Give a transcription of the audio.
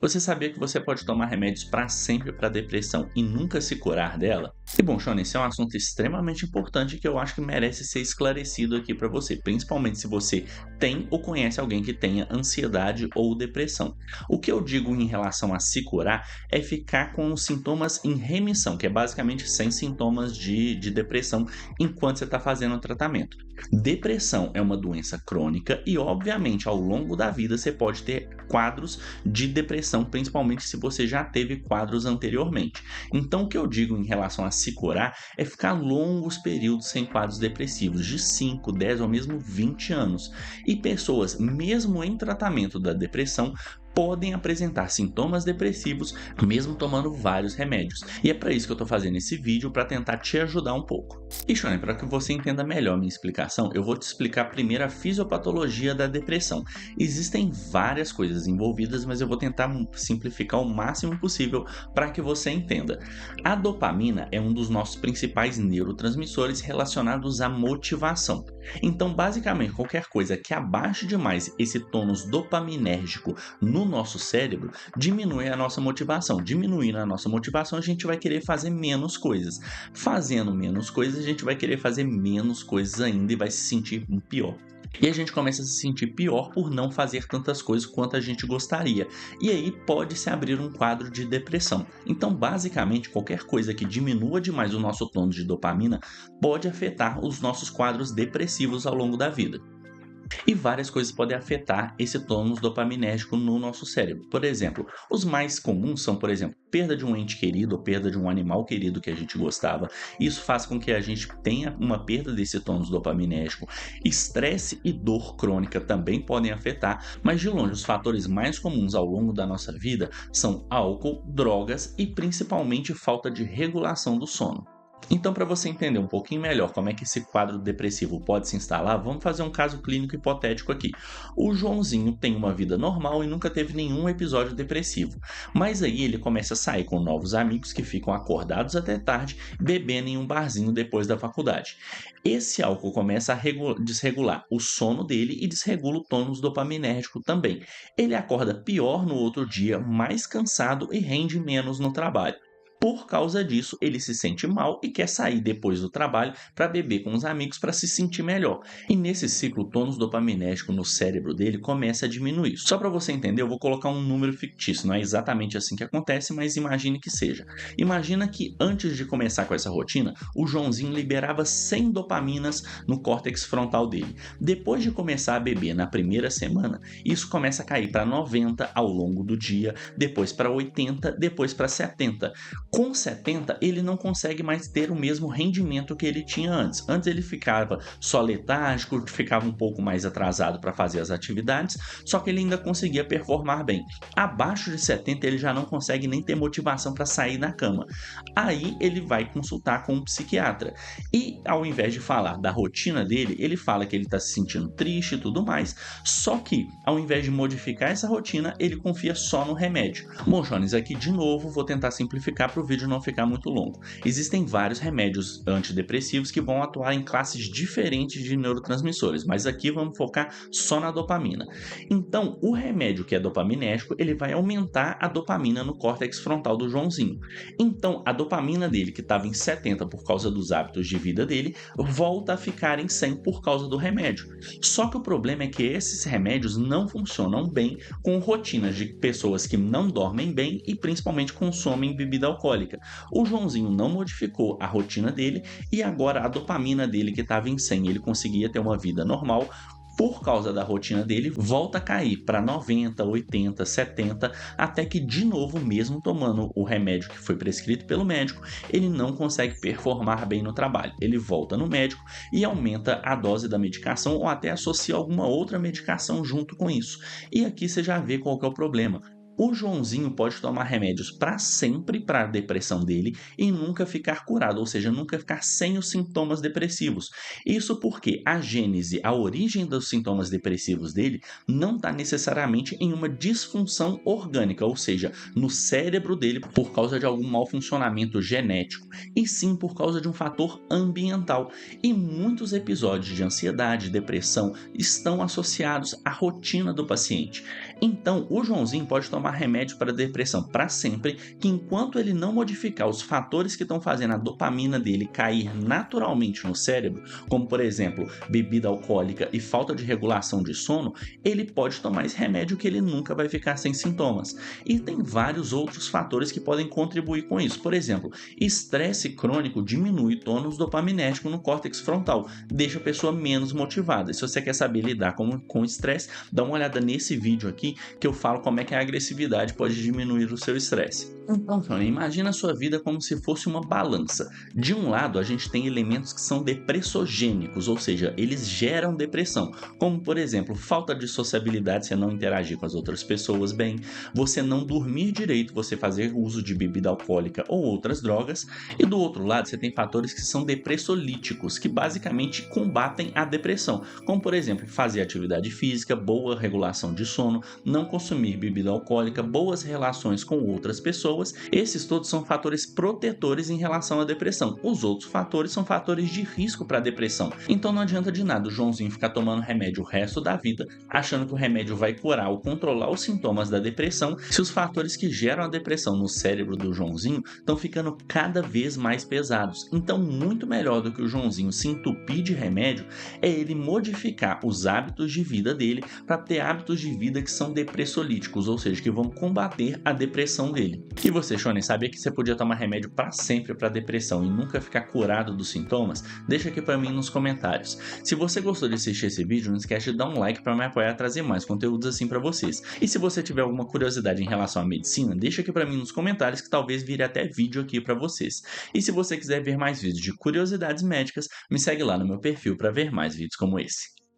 Você sabia que você pode tomar remédios para sempre para depressão e nunca se curar dela? E bom, Shona, esse é um assunto extremamente importante que eu acho que merece ser esclarecido aqui para você, principalmente se você tem ou conhece alguém que tenha ansiedade ou depressão. O que eu digo em relação a se curar é ficar com os sintomas em remissão, que é basicamente sem sintomas de depressão enquanto você está fazendo o tratamento. Depressão é uma doença crônica e, obviamente, ao longo da vida você pode ter quadros de depressão, principalmente se você já teve quadros anteriormente. Então, o que eu digo em relação a se curar é ficar longos períodos sem quadros depressivos, de 5, 10 ou mesmo 20 anos. E pessoas, mesmo em tratamento da depressão, podem apresentar sintomas depressivos mesmo tomando vários remédios. E é para isso que eu estou fazendo esse vídeo, para tentar te ajudar um pouco. E Shone, para que você entenda melhor minha explicação, eu vou te explicar primeiro a fisiopatologia da depressão. Existem várias coisas envolvidas, mas eu vou tentar simplificar o máximo possível para que você entenda. A dopamina é um dos nossos principais neurotransmissores relacionados à motivação. Então, basicamente, qualquer coisa que abaixe demais esse tônus dopaminérgico no nosso cérebro diminui a nossa motivação. Diminuindo a nossa motivação, a gente vai querer fazer menos coisas. Fazendo menos coisas, a gente vai querer fazer menos coisas ainda e vai se sentir pior. E a gente começa a se sentir pior por não fazer tantas coisas quanto a gente gostaria. E aí pode se abrir um quadro de depressão. Então, basicamente, qualquer coisa que diminua demais o nosso tônus de dopamina pode afetar os nossos quadros depressivos ao longo da vida. E várias coisas podem afetar esse tônus dopaminérgico no nosso cérebro. Por exemplo, os mais comuns são, por exemplo, perda de um ente querido ou perda de um animal querido que a gente gostava. Isso faz com que a gente tenha uma perda desse tônus dopaminérgico. Estresse e dor crônica também podem afetar, mas de longe os fatores mais comuns ao longo da nossa vida são álcool, drogas e principalmente falta de regulação do sono. Então, para você entender um pouquinho melhor como é que esse quadro depressivo pode se instalar, vamos fazer um caso clínico hipotético aqui. O Joãozinho tem uma vida normal e nunca teve nenhum episódio depressivo, mas aí ele começa a sair com novos amigos que ficam acordados até tarde, bebendo em um barzinho depois da faculdade. Esse álcool começa a desregular o sono dele e desregula o tônus dopaminérgico também. Ele acorda pior no outro dia, mais cansado e rende menos no trabalho. Por causa disso, ele se sente mal e quer sair depois do trabalho para beber com os amigos para se sentir melhor. E nesse ciclo, o tônus dopaminérgico no cérebro dele começa a diminuir. Só para você entender, eu vou colocar um número fictício. Não é exatamente assim que acontece, mas imagine que seja. Imagina que antes de começar com essa rotina, o Joãozinho liberava 100 dopaminas no córtex frontal dele. Depois de começar a beber na primeira semana, isso começa a cair para 90 ao longo do dia, depois para 80, depois para 70. Com 70, ele não consegue mais ter o mesmo rendimento que ele tinha antes. Antes ele ficava só letárgico, ficava um pouco mais atrasado para fazer as atividades, só que ele ainda conseguia performar bem. Abaixo de 70, ele já não consegue nem ter motivação para sair da cama. Aí ele vai consultar com um psiquiatra. E ao invés de falar da rotina dele, ele fala que ele está se sentindo triste e tudo mais. Só que, ao invés de modificar essa rotina, ele confia só no remédio. Bom, Jones, aqui de novo vou tentar simplificar para o vídeo não ficar muito longo. Existem vários remédios antidepressivos que vão atuar em classes diferentes de neurotransmissores, mas aqui vamos focar só na dopamina. Então, o remédio que é dopaminérgico, ele vai aumentar a dopamina no córtex frontal do Joãozinho. Então, a dopamina dele, que estava em 70 por causa dos hábitos de vida dele, volta a ficar em 100 por causa do remédio. Só que o problema é que esses remédios não funcionam bem com rotinas de pessoas que não dormem bem e principalmente consomem bebida alcoólica. O Joãozinho não modificou a rotina dele e agora a dopamina dele, que estava em 100, ele conseguia ter uma vida normal. Por causa da rotina dele, volta a cair para 90, 80, 70, até que de novo, mesmo tomando o remédio que foi prescrito pelo médico, ele não consegue performar bem no trabalho. Ele volta no médico e aumenta a dose da medicação ou até associa alguma outra medicação junto com isso. E aqui você já vê qual que é o problema. O Joãozinho pode tomar remédios para sempre para a depressão dele e nunca ficar curado, ou seja, nunca ficar sem os sintomas depressivos. Isso porque a gênese, a origem dos sintomas depressivos dele não está necessariamente em uma disfunção orgânica, ou seja, no cérebro dele por causa de algum mau funcionamento genético, e sim por causa de um fator ambiental. E muitos episódios de ansiedade e depressão estão associados à rotina do paciente. Então, o Joãozinho pode tomar tomar remédio para depressão para sempre, que enquanto ele não modificar os fatores que estão fazendo a dopamina dele cair naturalmente no cérebro, como por exemplo, bebida alcoólica e falta de regulação de sono, ele pode tomar esse remédio que ele nunca vai ficar sem sintomas. E tem vários outros fatores que podem contribuir com isso. Por exemplo, estresse crônico diminui o tônus dopaminérgico no córtex frontal, deixa a pessoa menos motivada. E se você quer saber lidar com estresse, dá uma olhada nesse vídeo aqui que eu falo como é que a agressividade pode diminuir o seu estresse. Então, Tony, imagina a sua vida como se fosse uma balança. De um lado, a gente tem elementos que são depressogênicos, ou seja, eles geram depressão, como por exemplo, falta de sociabilidade, você não interagir com as outras pessoas bem, você não dormir direito, você fazer uso de bebida alcoólica ou outras drogas, e do outro lado, você tem fatores que são depressolíticos, que basicamente combatem a depressão, como por exemplo, fazer atividade física, boa regulação de sono, não consumir bebida alcoólica, boas relações com outras pessoas. Esses todos são fatores protetores em relação à depressão. Os outros fatores são fatores de risco para a depressão. Então não adianta de nada o Joãozinho ficar tomando remédio o resto da vida, achando que o remédio vai curar ou controlar os sintomas da depressão, se os fatores que geram a depressão no cérebro do Joãozinho estão ficando cada vez mais pesados. Então, muito melhor do que o Joãozinho se entupir de remédio é ele modificar os hábitos de vida dele para ter hábitos de vida que são depressolíticos, ou seja, que vão combater a depressão dele. E você, Shonen, sabia que você podia tomar remédio para sempre para depressão e nunca ficar curado dos sintomas? Deixa aqui para mim nos comentários. Se você gostou de assistir esse vídeo, não esquece de dar um like para me apoiar a trazer mais conteúdos assim para vocês. E se você tiver alguma curiosidade em relação à medicina, deixa aqui para mim nos comentários que talvez vire até vídeo aqui para vocês. E se você quiser ver mais vídeos de curiosidades médicas, me segue lá no meu perfil para ver mais vídeos como esse.